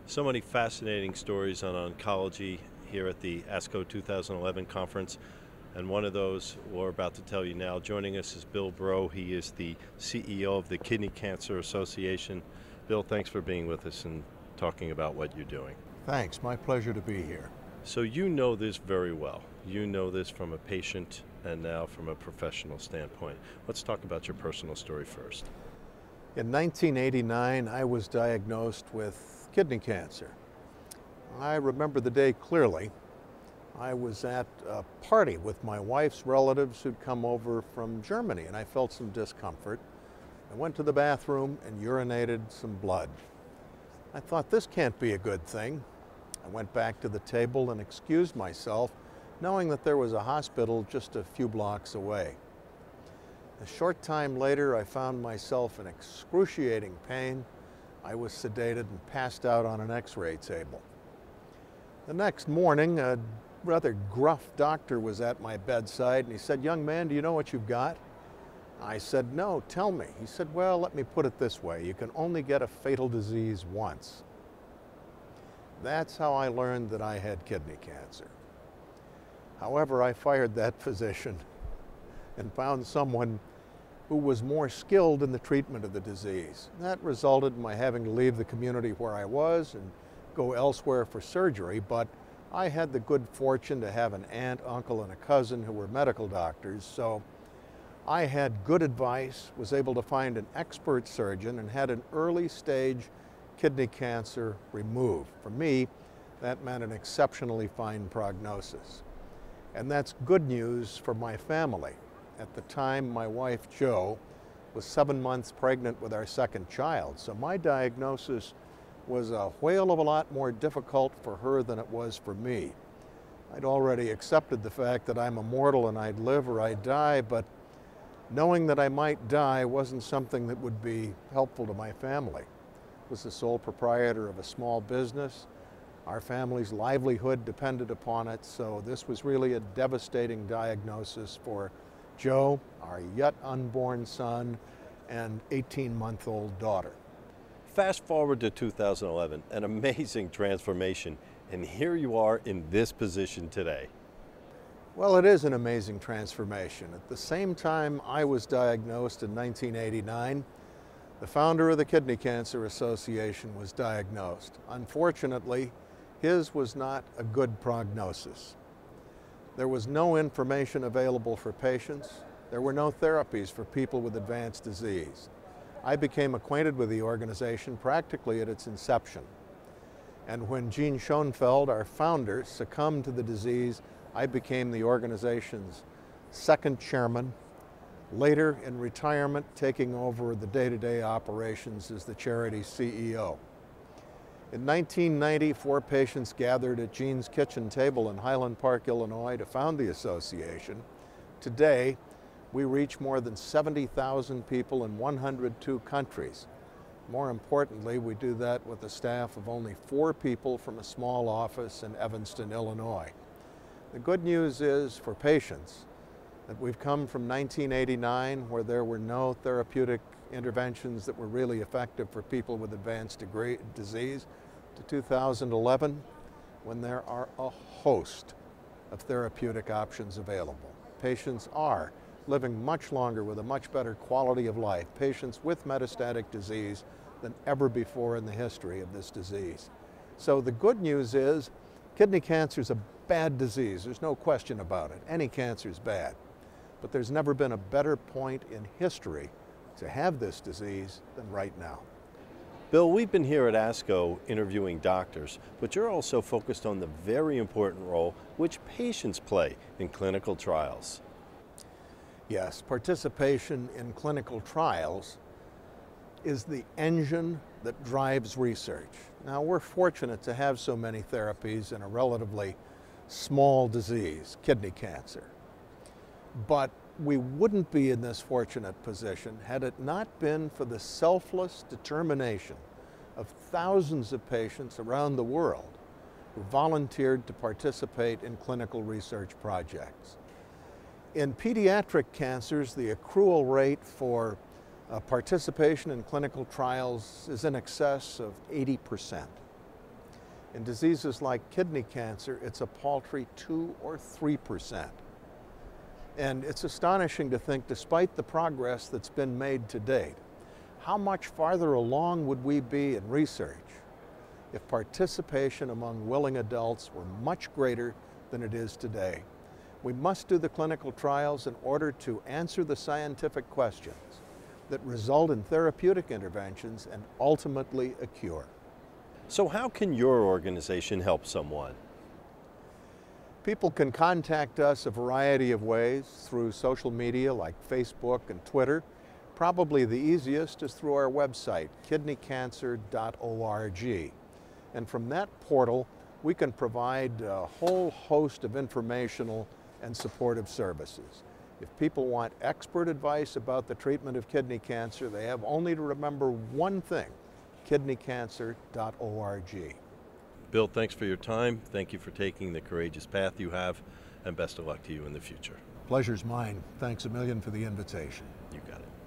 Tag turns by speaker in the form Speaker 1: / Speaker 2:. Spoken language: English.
Speaker 1: So many fascinating stories on oncology here at the ASCO 2011 conference. And one of those we're about to tell you now. Joining us is Bill Bro. He is the CEO of the Kidney Cancer Association. Bill, thanks for being with us and talking about what you're doing.
Speaker 2: Thanks, my pleasure to be here.
Speaker 1: So you know this very well. You know this from a patient and now from a professional standpoint. Let's talk about your personal story first.
Speaker 2: In 1989, I was diagnosed with kidney cancer. I remember the day clearly. I was at a party with my wife's relatives who'd come over from Germany, and I felt some discomfort. I went to the bathroom and urinated some blood. I thought, this can't be a good thing. I went back to the table and excused myself, knowing that there was a hospital just a few blocks away. A short time later, I found myself in excruciating pain. I was sedated and passed out on an X-ray table. The next morning, a rather gruff doctor was at my bedside, and he said, "Young man, do you know what you've got?" I said, "No, tell me." He said, "Well, let me put it this way. You can only get a fatal disease once." That's how I learned that I had kidney cancer. However, I fired that physician and found someone who was more skilled in the treatment of the disease. That resulted in my having to leave the community where I was and go elsewhere for surgery, but I had the good fortune to have an aunt, uncle, and a cousin who were medical doctors, so I had good advice, was able to find an expert surgeon, and had an early stage kidney cancer removed. For me, that meant an exceptionally fine prognosis. And that's good news for my family. At the time, my wife, Jo, was 7 months pregnant with our second child, so my diagnosis was a whale of a lot more difficult for her than it was for me. I'd already accepted the fact that I'm immortal and I'd live or I'd die, but knowing that I might die wasn't something that would be helpful to my family. I was the sole proprietor of a small business. Our family's livelihood depended upon it, so this was really a devastating diagnosis for Jo, our yet unborn son, and 18-month-old daughter.
Speaker 1: Fast forward to 2011, an amazing transformation, and here you are in this position today.
Speaker 2: Well, it is an amazing transformation. At the same time I was diagnosed in 1989, the founder of the Kidney Cancer Association was diagnosed. Unfortunately, his was not a good prognosis. There was no information available for patients. There were no therapies for people with advanced disease. I became acquainted with the organization practically at its inception. And when Gene Schoenfeld, our founder, succumbed to the disease, I became the organization's second chairman, later in retirement taking over the day-to-day operations as the charity's CEO. In 1990, 4 patients gathered at Gene's kitchen table in Highland Park, Illinois to found the association. Today, we reach more than 70,000 people in 102 countries. More importantly, we do that with a staff of only 4 people from a small office in Evanston, Illinois. The good news is for patients that we've come from 1989, where there were no therapeutic interventions that were really effective for people with advanced disease, to 2011, when there are a host of therapeutic options available. Patients are living much longer with a much better quality of life, patients with metastatic disease, than ever before in the history of this disease. So the good news is kidney cancer is a bad disease. There's no question about it. Any cancer is bad. But there's never been a better point in history to have this disease than right now.
Speaker 1: Bill, we've been here at ASCO interviewing doctors, but you're also focused on the very important role which patients play in clinical trials.
Speaker 2: Yes, participation in clinical trials is the engine that drives research. Now, we're fortunate to have so many therapies in a relatively small disease, kidney cancer. But we wouldn't be in this fortunate position had it not been for the selfless determination of thousands of patients around the world who volunteered to participate in clinical research projects. In pediatric cancers, the accrual rate for participation in clinical trials is in excess of 80%. In diseases like kidney cancer, it's a paltry 2 or 3%. And it's astonishing to think, despite the progress that's been made to date, how much farther along would we be in research if participation among willing adults were much greater than it is today. We must do the clinical trials in order to answer the scientific questions that result in therapeutic interventions and ultimately a cure.
Speaker 1: So how can your organization help someone?
Speaker 2: People can contact us a variety of ways through social media like Facebook and Twitter. Probably the easiest is through our website, kidneycancer.org. And from that portal, we can provide a whole host of informational and supportive services. If people want expert advice about the treatment of kidney cancer, they have only to remember one thing, kidneycancer.org.
Speaker 1: Bill, thanks for your time. Thank you for taking the courageous path you have, and best of luck to you in the future.
Speaker 2: Pleasure's mine. Thanks a million for the invitation.
Speaker 1: You got it.